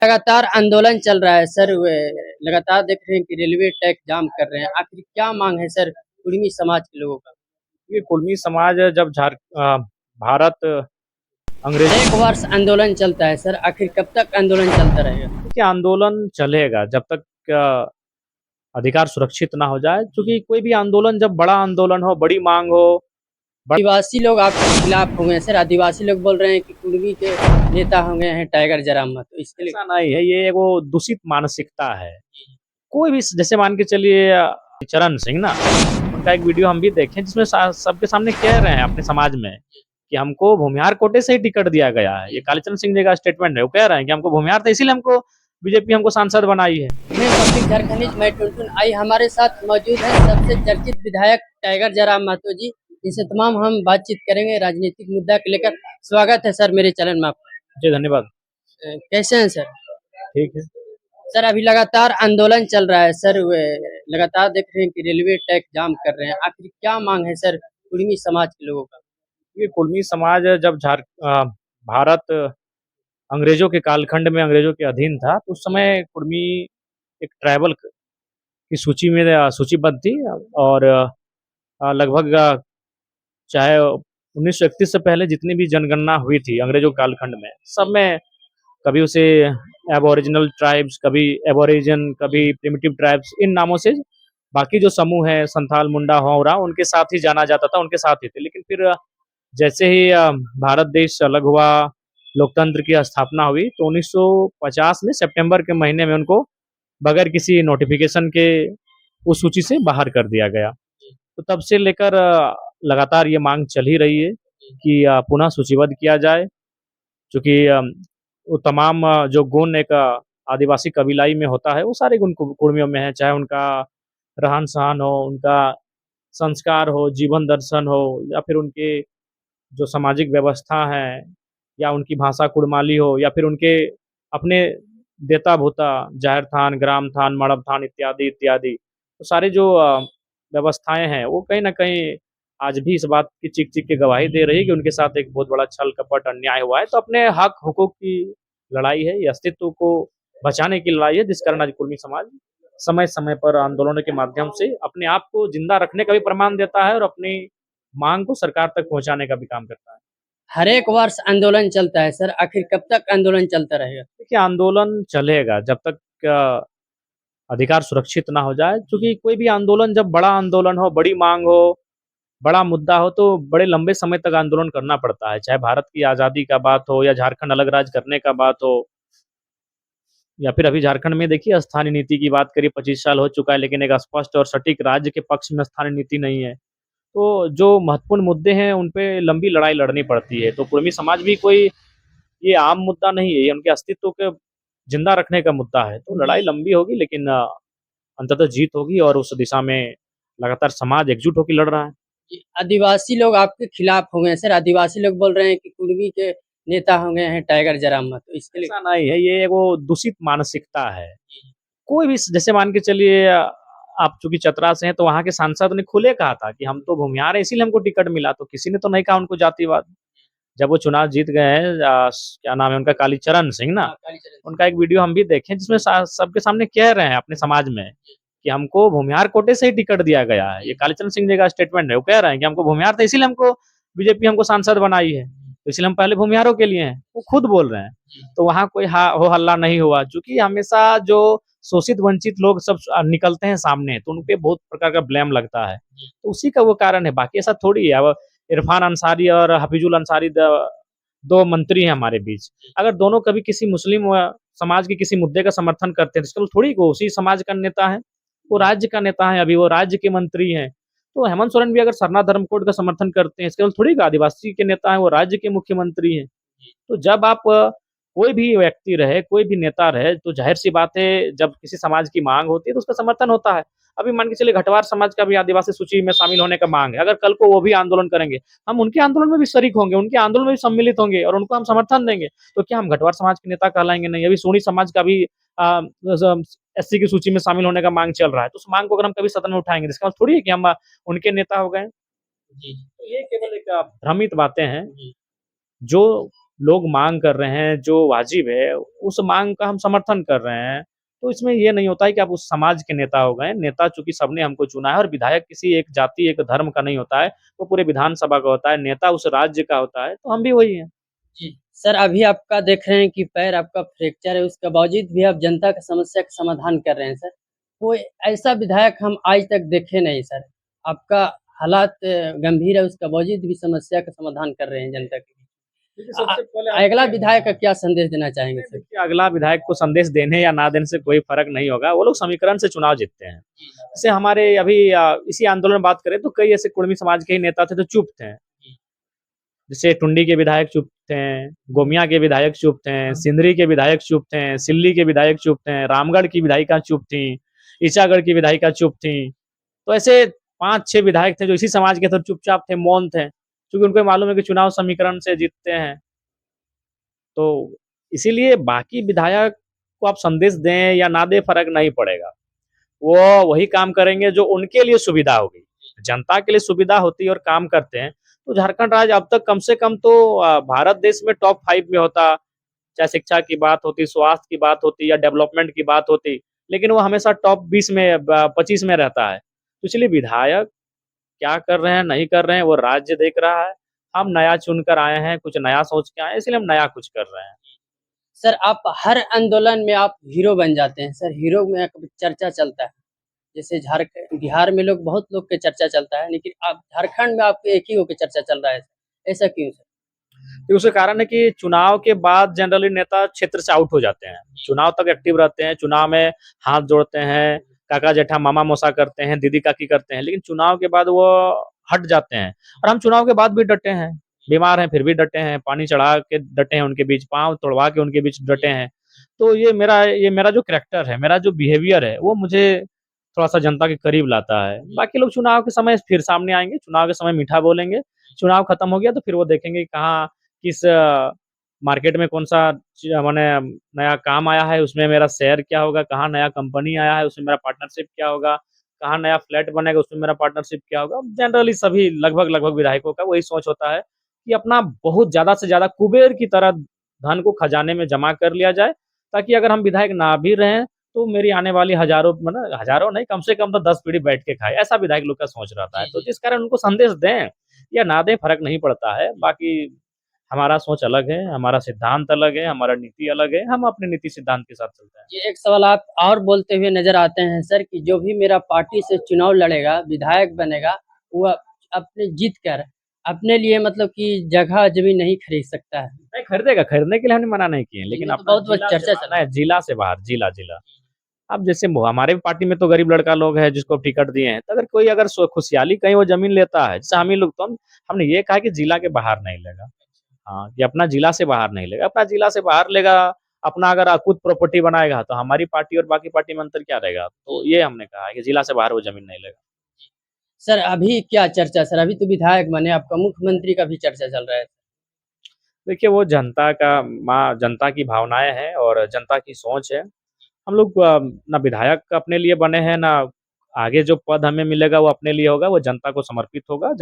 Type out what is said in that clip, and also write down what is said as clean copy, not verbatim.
लगातार आंदोलन चल रहा है सर। लगातार देख रहे हैं कि रेलवे ट्रैक जाम कर रहे हैं। आखिर क्या मांग है सर कुर्मी समाज के लोगों का? ये कुर्मी समाज जब भारत अंग्रेज एक वर्ष आंदोलन चलता है सर, आखिर कब तक आंदोलन चलता रहेगा? के आंदोलन चलेगा जब तक अधिकार सुरक्षित ना हो जाए, क्योंकि कोई भी आंदोलन जब बड़ा आंदोलन हो, बड़ी मांग हो। आदिवासी लोग आपके खिलाफ हो गए हैं सर। आदिवासी लोग बोल रहे हैं कि कुर्मी के नेता हो गए हैं टाइगर जरामत, तो इसके लिए ऐसा नहीं है, ये वो दूषित मानसिकता है। कोई भी जैसे मान के चलिए चरण सिंह ना, उनका एक वीडियो हम भी देखें जिसमें सबके सामने कह रहे हैं अपने समाज में कि हमको भूमिहार कोटे से ही टिकट दिया गया है। ये कालीचरण सिंह जी का स्टेटमेंट है। वो कह रहे हैं कि हमको भूमिहार था, इसीलिए हमको बीजेपी हमको सांसद बनाई है। पब्लिक झारखंड मैं टुनटुन आई, हमारे साथ मौजूद है सबसे चर्चित विधायक टाइगर जराम महतो जी। इनसे तमाम हम बातचीत करेंगे राजनीतिक मुद्दा को लेकर। स्वागत है सर मेरे चैनल में आपका। जी धन्यवाद। कैसे हैं सर? ठीक है। सर अभी लगातार आंदोलन चल रहा है सर। लगातार देख रहे हैं कि रेलवे ट्रैक जाम कर रहे हैं। आखिर क्या मांग है सर कुर्मी समाज के लोगों का? ये कुर्मी समाज जब भारत अंग्रेजों के कालखंड में अंग्रेजों के अधीन था, तो उस समय कुर्मी एक ट्राइबल की सूची में सूचीबद्ध थी। और लगभग चाहे 1931 से पहले जितनी भी जनगणना हुई थी अंग्रेजों के कालखंड में, सब में कभी उसे एबोरिजिनल ट्राइब्स, कभी एबोरिजन, कभी प्रिमिटिव ट्राइब्स, इन नामों से बाकी जो समूह है संथाल, मुंडा, हावड़ा, उनके साथ ही जाना जाता था, उनके साथ ही थे। लेकिन फिर जैसे ही भारत देश अलग हुआ, लोकतंत्र की स्थापना हुई, तो 1950 में सितंबर के महीने में उनको बगैर किसी नोटिफिकेशन के उस सूची से बाहर कर दिया गया। तो तब से लेकर लगातार ये मांग चल ही रही है कि पुनः सूचीबद्ध किया जाए, क्योंकि वो तमाम जो गुण एक आदिवासी कबीलाई में होता है, वो सारे गुण कुर्मियों में है। चाहे उनका रहन सहन हो, उनका संस्कार हो, जीवन दर्शन हो, या फिर उनके जो सामाजिक व्यवस्था है, या उनकी भाषा कुड़माली हो, या फिर उनके अपने देता भूता जाहिर थान, ग्राम थान, मड़ब थान, इत्यादि इत्यादि, तो सारे जो व्यवस्थाएं हैं, वो कहीं ना कहीं आज भी इस बात की चिक चिक के गवाही दे रही है कि उनके साथ एक बहुत बड़ा छल कपट अन्याय हुआ है। तो अपने हक हुकूक की लड़ाई है, ये अस्तित्व को बचाने की लड़ाई है, जिस कारण आज कुर्मी समाज समय समय पर आंदोलनों के माध्यम से अपने आप को जिंदा रखने का भी प्रमाण देता है और अपनी मांग को सरकार तक पहुंचाने का भी काम करता है। हर एक वर्ष आंदोलन चलता है सर, आखिर कब तक आंदोलन चलता रहेगा? देखिए, आंदोलन चलेगा जब तक अधिकार सुरक्षित ना हो जाए, क्योंकि कोई भी आंदोलन जब बड़ा आंदोलन हो, बड़ी मांग हो, बड़ा मुद्दा हो, तो बड़े लंबे समय तक आंदोलन करना पड़ता है। चाहे भारत की आज़ादी का बात हो, या झारखंड अलग राज्य करने का बात हो, या फिर अभी झारखंड में देखिए स्थानीय नीति की बात करिए, 25 साल हो चुका है, लेकिन एक स्पष्ट और सटीक राज्य के पक्ष में स्थानीय नीति नहीं है। तो जो महत्वपूर्ण मुद्दे हैं, उन पे लंबी लड़ाई लड़नी पड़ती है। तो कुर्मी समाज भी कोई ये आम मुद्दा नहीं है, ये उनके अस्तित्व के जिंदा रखने का मुद्दा है। तो लड़ाई लंबी होगी, लेकिन अंततः जीत होगी, और उस दिशा में लगातार समाज एकजुट होकर लड़ रहा है। आदिवासी लोग आपके खिलाफ हो गए हैं सर। आदिवासी लोग बोल रहे हैं कि कुर्मी के नेता हो गए हैं टाइगर जरामत, तो इसके लिए ऐसा नहीं है, ये वो दूषित मानसिकता है। कोई भी जैसे मान के चलिए आप चूंकि चतरा से हैं, तो वहाँ के सांसद ने खुले कहा था कि हम तो भूमिहार है, इसीलिए हमको टिकट मिला। तो किसी ने तो नहीं कहा उनको जातिवाद। जब वो चुनाव जीत गए हैं, क्या नाम है उनका, कालीचरण सिंह ना, उनका एक वीडियो हम भी देखें जिसमें सबके सामने कह रहे हैं अपने समाज में कि हमको भूमिहार कोटे से ही टिकट दिया गया है। ये कालीचरण सिंह जी का स्टेटमेंट है। वो कह रहे हैं कि हमको भूमिहार था, इसीलिए हमको बीजेपी हमको सांसद बनाई है, तो इसलिए हम पहले भूमिहारों के लिए हैं। वो खुद बोल रहे हैं। तो वहाँ कोई हो हल्ला नहीं हुआ, क्योंकि हमेशा जो शोषित वंचित लोग सब निकलते हैं सामने, तो उनपे बहुत प्रकार का ब्लेम लगता है। तो उसी का वो कारण है, बाकी ऐसा थोड़ी है। अब इरफान अंसारी और हफीजुल अंसारी दो मंत्री हैं हमारे बीच। अगर दोनों कभी किसी मुस्लिम समाज के किसी मुद्दे का समर्थन करते हैं, तो इसका थोड़ी वो उसी समाज का नेता है, वो राज्य का नेता है, अभी वो राज्य के मंत्री हैं। तो हेमंत सोरेन भी अगर सरना धर्म कोड का समर्थन करते हैं, इसके थोड़ी आदिवासी के नेता है, वो राज्य के मुख्यमंत्री हैं। तो जब आप कोई भी व्यक्ति रहे, कोई भी नेता रहे, तो जाहिर सी बात है, जब किसी समाज की मांग होती है तो उसका समर्थन होता है। अभी मान के चलिए घटवार समाज का भी आदिवासी सूची में शामिल होने का मांग है। अगर कल को वो भी आंदोलन करेंगे, हम उनके आंदोलन में भी शरीक होंगे, उनके आंदोलन में भी सम्मिलित होंगे, और उनको हम समर्थन देंगे। तो क्या हम घटवार समाज के नेता कहलाएंगे? नहीं। अभी सोनी समाज का भी एससी की सूची में शामिल होने का मांग चल रहा है, तो उस मांग को अगर हम कभी सदन में उठाएंगे, इसका मतलब थोड़ी है कि हम उनके नेता हो गए। तो ये केवल एक भ्रमित बातें हैं, जो लोग मांग कर रहे हैं जो वाजिब है, उस मांग का हम समर्थन कर रहे हैं। तो इसमें ये नहीं होता है कि आप उस समाज के नेता हो गए, नेता चूँकि सबने हमको चुना है और विधायक किसी एक जाति, एक धर्म का नहीं होता है, वो पूरे विधानसभा का होता है, नेता उस राज्य का होता है, तो हम भी वही हैं। जी। सर अभी आपका देख रहे हैं कि पैर आपका फ्रैक्चर है, उसके बावजूद भी आप जनता की समस्या का समाधान कर रहे हैं सर। कोई ऐसा विधायक हम आज तक देखे नहीं सर। आपका हालात गंभीर है, उसके बावजूद भी समस्या का समाधान कर रहे हैं जनता की। देखिए, अ सबसे पहले अगला विधायक का क्या संदेश देना चाहेंगे सर? देखिए, अगला विधायक को संदेश देने या ना देने से कोई फ़र्क नहीं होगा, वो लोग समीकरण से चुनाव जीतते हैं। जैसे हमारे अभी इसी आंदोलन में बात करें तो कई ऐसे कुर्मी समाज के ही नेता थे जो चुप थे। जैसे टुंडी के विधायक चुप थे, गोमिया के विधायक चुप थे, सिंदरी के विधायक चुप थे, सिल्ली के विधायक चुप थे, रामगढ़ की विधायिका चुप थी, ईचागढ़ की विधायिका चुप थी। तो ऐसे 5-6 विधायक थे जो इसी समाज के थे, चुपचाप थे, मौन थे, क्योंकि उनको मालूम है कि चुनाव समीकरण से जीतते हैं। तो इसीलिए बाकी विधायक को आप संदेश दें या ना दें, फ़र्क नहीं पड़ेगा। वो वही काम करेंगे जो उनके लिए सुविधा होगी। जनता के लिए सुविधा होती है और काम करते हैं, तो झारखंड राज्य अब तक कम से कम तो भारत देश में टॉप 5 में होता, चाहे शिक्षा की बात होती, स्वास्थ्य की बात होती या डेवलपमेंट की बात होती, लेकिन वो हमेशा टॉप 20 में 25 में रहता है। तो इसलिए विधायक क्या कर रहे हैं, नहीं कर रहे हैं, वो राज्य देख रहा है। हम नया चुनकर आए हैं, कुछ नया सोच के आए हैं, इसलिए हम नया कुछ कर रहे हैं। सर आप हर आंदोलन में आप हीरो बन जाते हैं सर, हीरो में एक चर्चा चलता है। जैसे बिहार में लोग बहुत लोग के चर्चा चलता है, लेकिन आप झारखंड में आपके एक ही हो के चर्चा चल रहा है। ऐसा क्यों सर? तो उसका कारण है कि चुनाव के बाद जनरली नेता क्षेत्र से आउट हो जाते हैं। चुनाव तक एक्टिव रहते हैं, चुनाव में हाथ जोड़ते हैं, काका जेठा मामा मौसा करते हैं, दीदी काकी करते हैं, लेकिन चुनाव के बाद वो हट जाते हैं। और हम चुनाव के बाद भी डटे हैं, बीमार हैं फिर भी डटे हैं, पानी चढ़ा के डटे हैं उनके बीच, पाँव तुड़वा के उनके बीच डटे हैं। तो ये मेरा जो कैरेक्टर है, मेरा जो बिहेवियर है, वो मुझे थोड़ा-सा जनता के करीब लाता है। बाकी लोग चुनाव के समय फिर सामने आएँगे, चुनाव के समय मीठा बोलेंगे, चुनाव खत्म हो गया तो फिर वो देखेंगे कि कहाँ किस मार्केट में कौन-सा माने नया काम आया है, उसमें मेरा शेयर क्या होगा, कहाँ नया कंपनी आया है, उसमें मेरा पार्टनरशिप क्या होगा, कहाँ नया फ्लैट बनेगा, उसमें मेरा पार्टनरशिप क्या होगा। जनरली सभी लगभग विधायकों का वही सोच होता है कि अपना बहुत ज़्यादा से ज़्यादा कुबेर की तरह धन को खजाने में जमा कर लिया जाए, ताकि अगर हम विधायक ना भी रहें, तो मेरी आने वाली हज़ारों मतलब हज़ारों नहीं, कम से कम तो 10 पीढ़ी बैठ के खाए, ऐसा विधायक लोग का सोच रहता है। जी, तो जी। जिस कारण उनको संदेश दें या ना दें, फ़र्क नहीं पड़ता है। बाकी हमारा सोच अलग है, हमारा सिद्धांत अलग है, हमारा नीति अलग है, हम अपने नीति सिद्धांत के साथ चलते हैं। जी, एक सवाल आप और बोलते हुए नज़र आते हैं सर कि जो भी मेरा पार्टी से चुनाव लड़ेगा, विधायक बनेगा, वो अपने जीत कर अपने लिए मतलब कि जगह ज़मीन नहीं खरीद सकता है। नहीं खरीदेगा, खरीदने के लिए हमने मना नहीं किए, जी, लेकिन ये तो अपना बहुत जिला से चर्चा बाहर चला। नहीं, जिला से बाहर, जिला। अब जैसे हमारे पार्टी में तो गरीब लड़का लोग है जिसको टिकट दिए हैं, तो अगर कोई अगर खुशहाली कहीं वो ज़मीन लेता है, जैसे हम ही लोग तो हमने ये कहा कि जिला के बाहर नहीं लेगा। हाँ, कि अपना जिला से बाहर नहीं लेगा, अपना जिला से बाहर लेगा, अपना अगर खुद प्रॉपर्टी बनाएगा, तो हमारी पार्टी और बाकी पार्टी में अंतर क्या रहेगा? तो ये हमने कहा है कि जिला से बाहर वो ज़मीन नहीं लेगा। सर अभी क्या चर्चा सर? अभी तो विधायक बने, आपका मुख्यमंत्री का भी चर्चा चल रहा है। देखिए वो जनता की भावनाएँ हैं और जनता की सोच है। हम लोग ना विधायक अपने लिए बने हैं, ना आगे जो पद हमें मिलेगा वो अपने लिए होगा, वो जनता को समर्पित होगा।